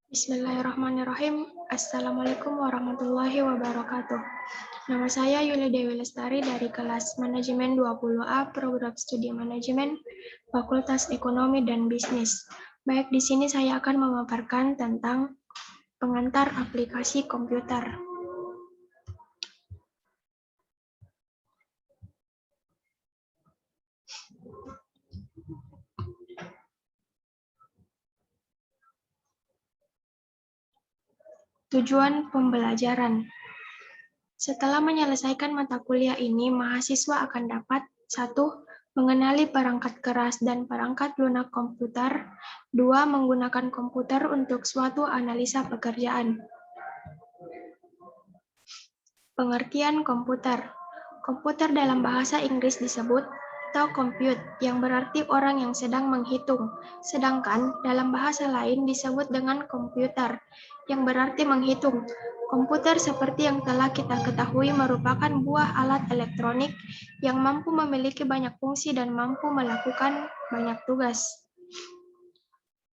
Bismillahirrahmanirrahim. Assalamualaikum warahmatullahi wabarakatuh. Nama saya Yuli Dewi Lestari dari kelas Manajemen 20A Program Studi Manajemen Fakultas Ekonomi dan Bisnis. Baik, di sini saya akan memaparkan tentang pengantar aplikasi komputer. Tujuan pembelajaran. Setelah menyelesaikan mata kuliah ini, mahasiswa akan dapat 1. Mengenali perangkat keras dan perangkat lunak komputer. 2. Menggunakan komputer untuk suatu analisa pekerjaan. Pengertian komputer. Komputer dalam bahasa Inggris disebut to compute, yang berarti orang yang sedang menghitung. Sedangkan dalam bahasa lain disebut dengan komputer, yang berarti menghitung. Komputer seperti yang telah kita ketahui merupakan buah alat elektronik yang mampu memiliki banyak fungsi dan mampu melakukan banyak tugas.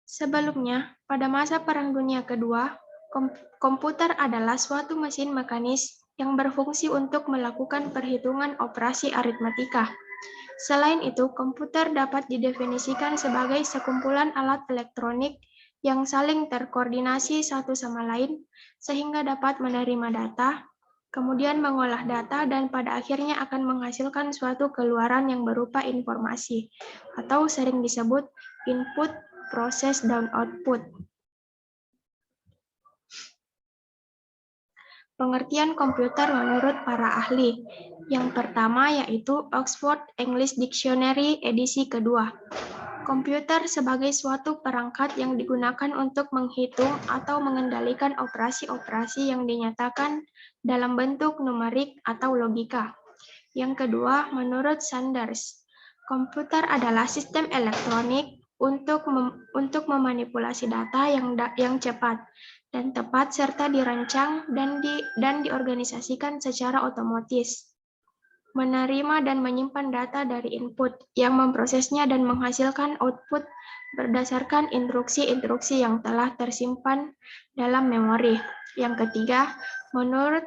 Sebelumnya, pada masa Perang Dunia Kedua, komputer adalah suatu mesin mekanis yang berfungsi untuk melakukan perhitungan operasi aritmatika. Selain itu, komputer dapat didefinisikan sebagai sekumpulan alat elektronik yang saling terkoordinasi satu sama lain, sehingga dapat menerima data, kemudian mengolah data, dan pada akhirnya akan menghasilkan suatu keluaran yang berupa informasi, atau sering disebut input, proses, dan output. Pengertian komputer menurut para ahli. Yang pertama yaitu Oxford English Dictionary edisi kedua. Komputer sebagai suatu perangkat yang digunakan untuk menghitung atau mengendalikan operasi-operasi yang dinyatakan dalam bentuk numerik atau logika. Yang kedua, menurut Sanders, komputer adalah sistem elektronik untuk memanipulasi data yang cepat dan tepat serta dirancang dan diorganisasikan secara otomatis, menerima dan menyimpan data dari input, yang memprosesnya dan menghasilkan output berdasarkan instruksi-instruksi yang telah tersimpan dalam memori. Yang ketiga, menurut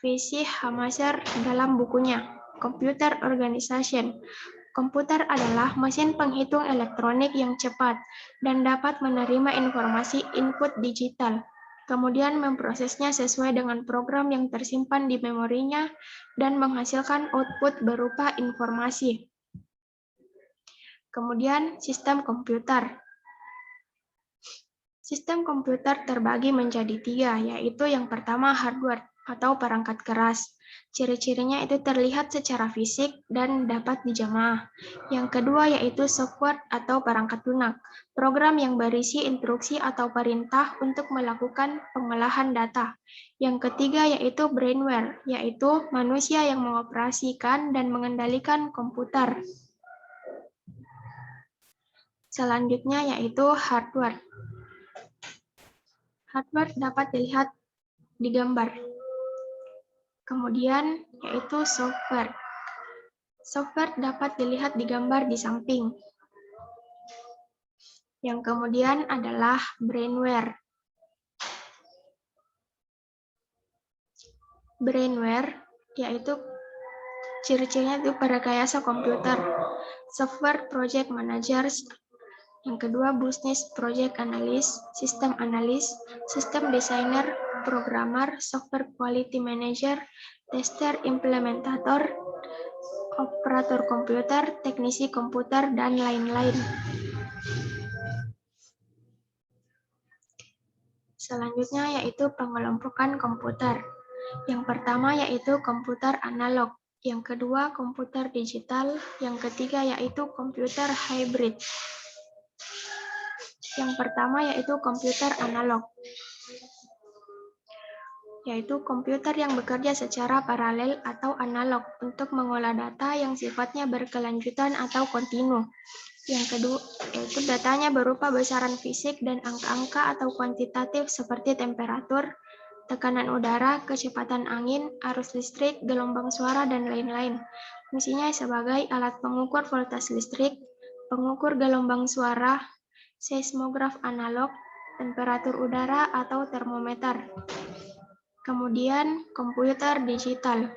V.C. Hamaser dalam bukunya Computer Organization, komputer adalah mesin penghitung elektronik yang cepat dan dapat menerima informasi input digital, kemudian memprosesnya sesuai dengan program yang tersimpan di memorinya dan menghasilkan output berupa informasi. Kemudian, sistem komputer. Sistem komputer terbagi menjadi 3, yaitu yang pertama hardware atau perangkat keras. Ciri-cirinya itu terlihat secara fisik dan dapat dijamah. Yang kedua yaitu software atau perangkat lunak, program yang berisi instruksi atau perintah untuk melakukan pengolahan data. Yang ketiga yaitu brainware, yaitu manusia yang mengoperasikan dan mengendalikan komputer. Selanjutnya yaitu hardware. Hardware dapat dilihat di gambar. Kemudian yaitu software. Software dapat dilihat di gambar di samping. Yang kemudian adalah brainware. Brainware yaitu ciri-cirinya itu rekayasa komputer. Software project managers. Yang kedua business project analyst, system analyst, system designer, programmer, software quality manager, tester, implementator, operator komputer, teknisi komputer, dan lain-lain. Selanjutnya yaitu pengelompokan komputer. Yang pertama yaitu komputer analog, yang kedua komputer digital, yang ketiga yaitu komputer hybrid. Yang pertama yaitu komputer analog, yaitu komputer yang bekerja secara paralel atau analog untuk mengolah data yang sifatnya berkelanjutan atau kontinu. Yang kedua, yaitu datanya berupa besaran fisik dan angka-angka atau kuantitatif seperti temperatur, tekanan udara, kecepatan angin, arus listrik, gelombang suara, dan lain-lain. Fungsinya sebagai alat pengukur voltase listrik, pengukur gelombang suara, seismograf analog, temperatur udara atau termometer. Kemudian, komputer digital.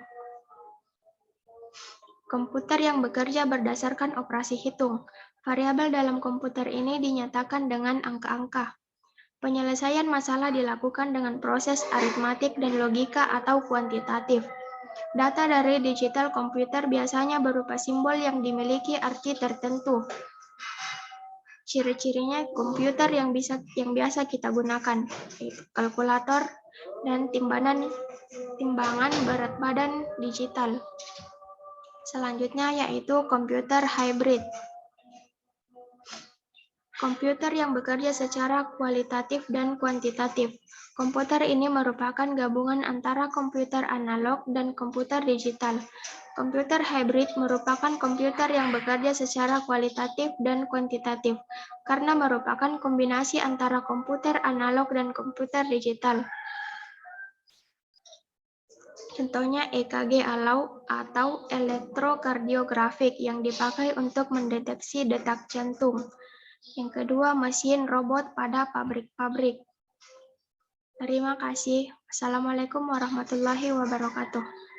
Komputer yang bekerja berdasarkan operasi hitung. Variabel dalam komputer ini dinyatakan dengan angka-angka. Penyelesaian masalah dilakukan dengan proses aritmatik dan logika atau kuantitatif. Data dari digital komputer biasanya berupa simbol yang dimiliki arti tertentu. Ciri-cirinya komputer yang biasa kita gunakan, yaitu kalkulator dan timbangan berat badan digital. Selanjutnya yaitu komputer hybrid. Komputer yang bekerja secara kualitatif dan kuantitatif. Komputer ini merupakan gabungan antara komputer analog dan komputer digital. Komputer hybrid merupakan komputer yang bekerja secara kualitatif dan kuantitatif, karena merupakan kombinasi antara komputer analog dan komputer digital. Contohnya EKG alau atau elektrokardiografik yang dipakai untuk mendeteksi detak jantung. Yang kedua, mesin robot pada pabrik-pabrik. Terima kasih. Assalamualaikum warahmatullahi wabarakatuh.